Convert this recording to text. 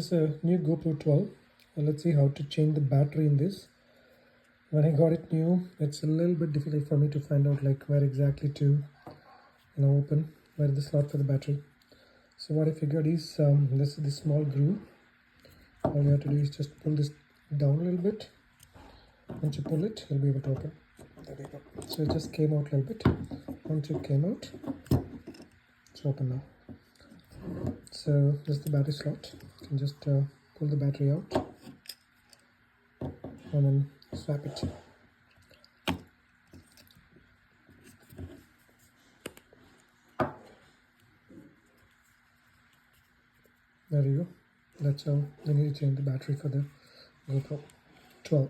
It's a new GoPro 12. Let's see how to change the battery in this. When I got it new, it's a little bit difficult for me to find out like where exactly to open where the slot for the battery. So what I figured is this is the small groove. All you have to do is just pull this down a little bit. Once you pull it, you'll be able to open. There we go. So it just came out a little bit. Once it came out, it's open now. So this is the battery slot. You can just pull the battery out and then swap it. There you go. That's how you need to change the battery for the GoPro 12.